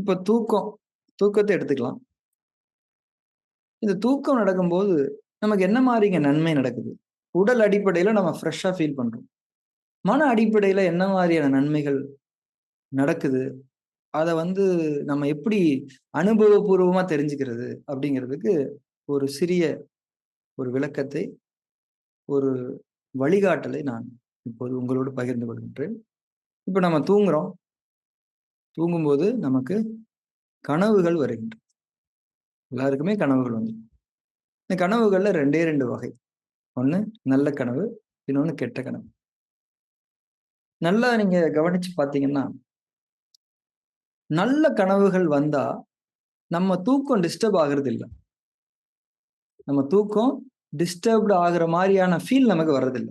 இப்ப தூக்கத்தை எடுத்துக்கலாம். இந்த தூக்கம் நடக்கும்போது நமக்கு என்ன மாதிரிங்க நன்மை நடக்குது? உடல் அடிப்படையில நம்ம ஃப்ரெஷ்ஷா ஃபீல் பண்றோம். மன அடிப்படையில என்ன மாதிரியான நன்மைகள் நடக்குது? அத நம்ம எப்படி அனுபவபூர்வமா தெரிஞ்சுக்கிறது? அப்படிங்கிறதுக்கு ஒரு சிறிய ஒரு விளக்கத்தை, ஒரு வழிகாட்டலை நான் இப்போது உங்களோடு பகிர்ந்து கொள்கின்றேன். இப்ப நம்ம தூங்குறோம். தூங்கும்போது நமக்கு கனவுகள் வருகின்றன. எல்லாருக்குமே கனவுகள் வந்துரும். இந்த கனவுகள்ல 2 வகை. ஒண்ணு நல்ல கனவு, இன்னொன்னு கெட்ட கனவு. நல்லா நீங்க கவனிச்சு பார்த்தீங்கன்னா, நல்ல கனவுகள் வந்தா, நம்ம தூக்கம் டிஸ்டர்ப் ஆகுறதில்ல. நம்ம தூக்கம் டிஸ்டர்ப்டு ஆகுற மாரியான ஃபீல் நமக்கு வர்றதில்ல.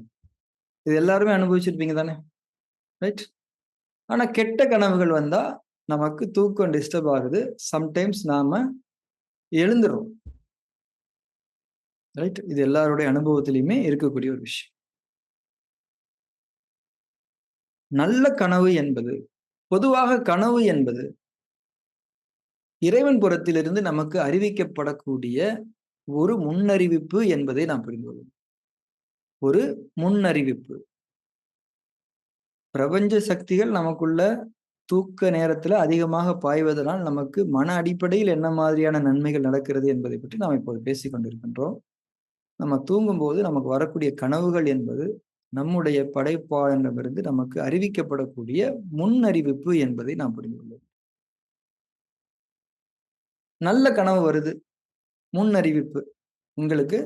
இது எல்லாருமே அனுபவிச்சிருப்பீங்க தானே? ரைட்? ஆனா கெட்ட கனவுகள் வந்தா, நமக்கு தூக்கம் டிஸ்டர்ப் ஆகுது. சம்டைம்ஸ் நாம எழுந்துர்றோம். ரைட்? இது எல்லாருடைய அனுபவத்திலயுமே இருக்கக்கூடிய ஒரு விஷயம். நல்ல கனவு என்பது பொதுவாக கனவு என்பது இறைவன் புறத்திலிருந்து நமக்கு அறிவிக்கப்படக்கூடிய ஒரு முன்னறிவிப்பு என்பதை நாம் புரிந்து கொள்வோம். ஒரு முன்னறிவிப்பு. பிரபஞ்ச சக்திகள் நமக்குள்ள தூக்க நேரத்துல அதிகமாக பாய்வதனால் நமக்கு மன அடிப்படையில் என்ன மாதிரியான நன்மைகள் நடக்கிறது என்பதை பற்றி நாம் இப்போது பேசிக் கொண்டிருக்கின்றோம். நம்ம தூங்கும்போது நமக்கு வரக்கூடிய கனவுகள் என்பது நம்முடைய படைப்பாளனிடமிருந்து நமக்கு அறிவிக்கப்படக்கூடிய முன்னறிவிப்பு என்பதை நாம் புரிந்து கொள்வோம். நல்ல கனவு வருது. முன்னறிவிப்பு. உங்களுக்கு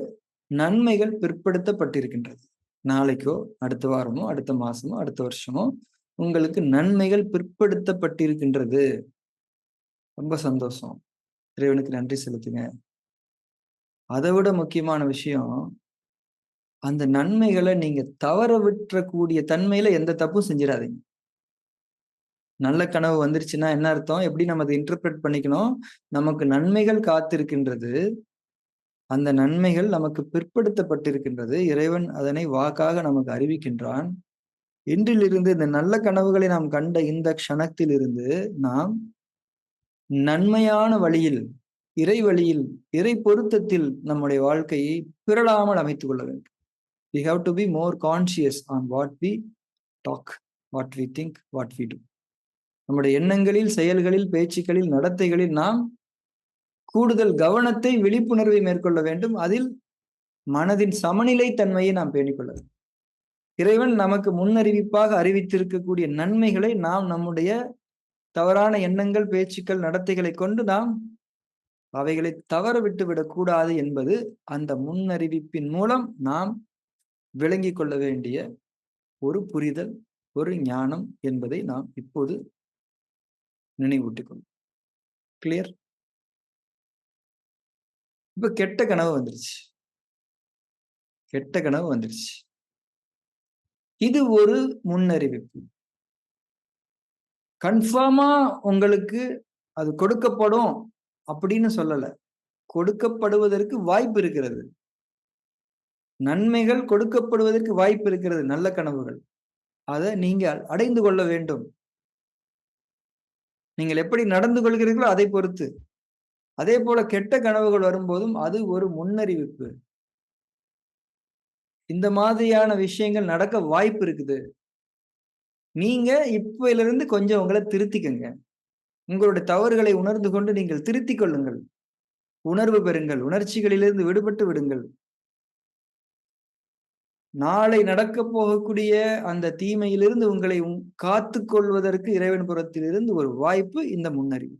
நன்மைகள் பிற்படுத்தப்பட்டிருக்கின்றது. நாளைக்கோ, அடுத்த வாரமோ, அடுத்த மாசமோ, அடுத்த வருஷமோ உங்களுக்கு நன்மைகள் பிற்படுத்தப்பட்டிருக்கின்றது. ரொம்ப சந்தோஷம். இறைவனுக்கு நன்றி செலுத்துங்க. அத விட முக்கியமான விஷயம், அந்த நன்மைகள நீங்க தவற விட்டுறக்கூடிய தன்மையில எந்த தப்பும் செஞ்சிராதீங்க. நல்ல கனவு வந்துருச்சுன்னா என்ன அர்த்தம்? எப்படி நம்ம அத இன்டர்பிரட் பண்ணிக்கணும்? நமக்கு நன்மைகள் காத்திருக்கின்றது. அந்த நன்மைகள் நமக்கு பிற்படுத்தப்பட்டிருக்கின்றது. இறைவன் அதனை வாக்காக நமக்கு அறிவிக்கின்றான். இன்றிலிருந்து இந்த நல்ல கனவுகளை நாம் கண்ட இந்த க்ஷணத்திலிருந்து நாம் நன்மையான வழியில், இறை வழியில், இறை பொருத்தத்தில் நம்முடைய வாழ்க்கையை பிறழாமல் அமைத்துக் கொள்ள வேண்டும். We have to be more conscious on what we talk, what we think, what we do. நம்முடைய எண்ணங்களில், செயல்களில், பேச்சுக்களில், நடத்தைகளில் நாம் கூடுதல் கவனத்தை, விழிப்புணர்வை மேற்கொள்ள வேண்டும். அதில் மனதின் சமநிலை தன்மையை நாம் பேணிக்கொள்ள வேண்டும். இறைவன் நமக்கு முன்னறிவிப்பாக அறிவித்திருக்கக்கூடிய நன்மைகளை நாம் நம்முடைய தவறான எண்ணங்கள், பேச்சுக்கள், நடத்தைகளை கொண்டு நாம் அவைகளை தவற விட்டுவிடக் கூடாது என்பது அந்த முன்னறிவிப்பின் மூலம் நாம் விளங்கிக் கொள்ள வேண்டிய ஒரு புரிதல், ஒரு ஞானம் என்பதை நாம் இப்போது நினைவூட்டிக் கொள்ளும். கிளியர்? இப்ப கெட்ட கனவு வந்துருச்சு. கெட்ட கனவு வந்துருச்சு. இது ஒரு முன்னறிவிப்பு. கன்ஃபார்மா உங்களுக்கு அது கொடுக்கப்படும் அப்படின்னு சொல்லல. கொடுக்கப்படுவதற்கு வாய்ப்பு இருக்கிறது. நன்மைகள் கொடுக்கப்படுவதற்கு வாய்ப்பு இருக்கிறது. நல்ல கனவுகள். அத நீங்க அடைந்து கொள்ள வேண்டும். நீங்கள் எப்படி நடந்து கொள்கிறீர்களோ அதை பொறுத்து. அதே போல கெட்ட கனவுகள் வரும்போதும் அது ஒரு முன்னறிவிப்பு. இந்த மாதிரியான விஷயங்கள் நடக்க வாய்ப்பு இருக்குது. நீங்க இப்பயிலிருந்து கொஞ்சம் உங்கள திருத்திக்கங்க. உங்களுடைய தவறுகளை உணர்ந்து கொண்டு நீங்கள் திருத்திக் கொள்ளுங்கள். உணர்வு பெறுங்கள். உணர்ச்சிகளிலிருந்து விடுபட்டு விடுங்கள். நாளை நடக்கப் போகக்கூடிய அந்த தீமையிலிருந்து உங்களை காத்துக் கொள்வதற்கு இறைவன் புறத்திலிருந்து ஒரு வாய்ப்பு இந்த முன்னறிவு.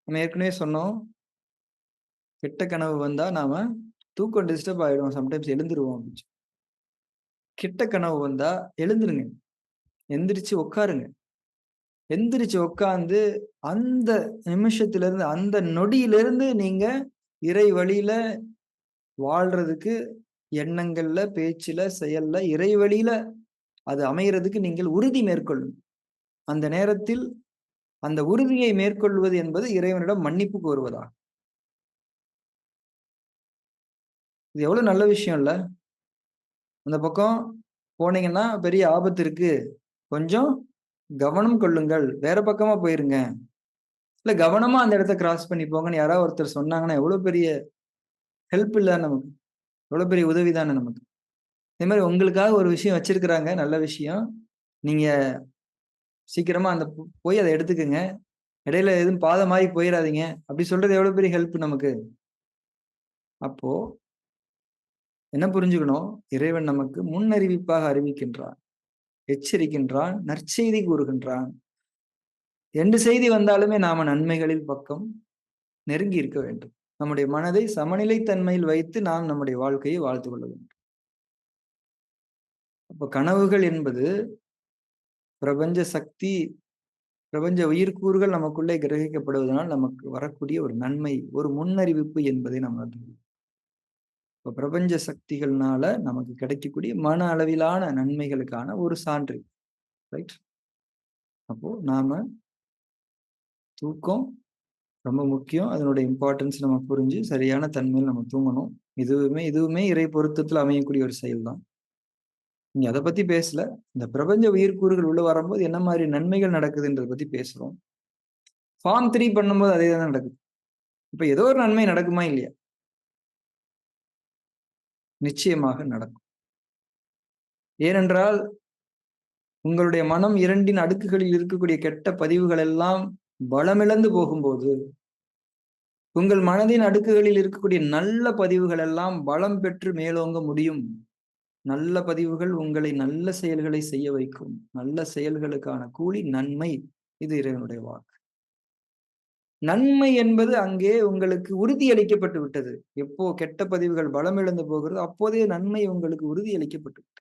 நம்ம ஏற்கனவே சொன்னோம். கெட்ட கனவு வந்தா நாம தூக்கம் டிஸ்டர்ப் ஆயிடும். சம்டைம்ஸ் எழுந்துருவோம் அப்படின்னு. கெட்ட கனவு வந்தா எழுந்துருங்க. எந்திரிச்சு உட்காருங்க. எந்திரிச்சு உட்கார்ந்து அந்த நிமிஷத்திலிருந்து, அந்த நொடியிலிருந்து நீங்க இறை வழியில வாழ்றதுக்கு எண்ணங்கள்ல, பேச்சுல, செயல்ல, இறை வழியில அது அமையறதுக்கு நீங்கள் உறுதி மேற்கொள்ளும். அந்த நேரத்தில் அந்த உறுதியை மேற்கொள்வது என்பது இறைவனிடம் மன்னிப்பு கோருவதாகும். இது எவ்வளவு நல்ல விஷயம் இல்ல? அந்த பக்கம் போனீங்கன்னா பெரிய ஆபத்து இருக்கு. கொஞ்சம் கவனம் கொள்ளுங்கள். வேற பக்கமா போயிருங்க. இல்ல கவனமா அந்த இடத்த கிராஸ் பண்ணி போங்கன்னு யாராவது ஒருத்தர் சொன்னாங்கன்னா, எவ்வளவு பெரிய ஹெல்ப் இல்ல நமக்கு. எவ்வளவு பெரிய உதவி தானே நமக்கு. அதே மாரி உங்களுக்காக ஒரு விஷயம் வச்சிருக்கிறாங்க. நல்ல விஷயம். நீங்க சீக்கிரமா அந்த போய் அத எடுத்துக்கங்க. இடையில எதுவும் பாதை மாறி போயிறாதீங்க. அப்படி சொல்றது எவ்வளவு பெரிய ஹெல்ப் நமக்கு. அப்போ என்ன புரிஞ்சுக்கணும்? இறைவன் நமக்கு முன்னறிவிப்பாக அறிவிக்கின்றான், எச்சரிக்கின்றான், நற்செய்தி கூறுகின்றான். 2 செய்தி வந்தாலுமே நாம நன்மைகளில் பக்கம் நெருங்கி இருக்க வேண்டும். நம்முடைய மனதை சமநிலை தன்மையில் வைத்து நாம் நம்முடைய வாழ்க்கையை வாழ்த்துக் கொள்ள வேண்டும். அப்ப கனவுகள் என்பது பிரபஞ்ச சக்தி, பிரபஞ்ச உயிர்க்கூறுகள் நமக்குள்ளே கிரகிக்கப்படுவதனால் நமக்கு வரக்கூடிய ஒரு நன்மை, ஒரு முன்னறிவிப்பு என்பதை நாம் அறிவோம். இப்ப பிரபஞ்ச சக்திகள்னால நமக்கு கிடைக்கக்கூடிய மன அளவிலான நன்மைகளுக்கான ஒரு சான்று. ரைட்? அப்போ நாம தூக்கம் ரொம்ப முக்கியம். அதனுடைய இம்பார்ட்டன்ஸ் நம்ம புரிஞ்சு சரியான தன்மையில் நம்ம தூங்கணும். இதுவுமே இறை பொருத்தத்தில் அமையக்கூடிய ஒரு செயல் தான். நீங்க அத பத்தி பேசல. இந்த பிரபஞ்ச உயிர்க்கூறுகள் உள்ள வரும்போது என்ன மாரி நன்மைகள் நடக்குதுன்றத பத்தி பேசுறோம். ஃபார்ம் 3 பண்ணும்போது அதே தான் நடக்குது. இப்ப ஏதோ ஒரு நன்மை நடக்குமா இல்லையா? நிச்சயமாக நடக்கும். ஏனென்றால் உங்களுடைய மனம் 2ன் அடுக்குகளில் இருக்கக்கூடிய கெட்ட பதிவுகள் எல்லாம் பலமிழந்து போகும்போது, உங்கள் மனதின் அடுக்குகளில் இருக்கக்கூடிய நல்ல பதிவுகள் எல்லாம் பலம் பெற்று மேலோங்க முடியும். நல்ல பதிவுகள் உங்களை நல்ல செயல்களை செய்ய வைக்கும். நல்ல செயல்களுக்கான கூலி நன்மை. இது இறைவனுடைய வாக்கு. நன்மை என்பது அங்கே உங்களுக்கு உறுதியளிக்கப்பட்டு விட்டது. எப்போ கெட்ட பதிவுகள் பலமிழந்து போகிறதோ, அப்போதே நன்மை உங்களுக்கு உறுதியளிக்கப்பட்டு விட்டது.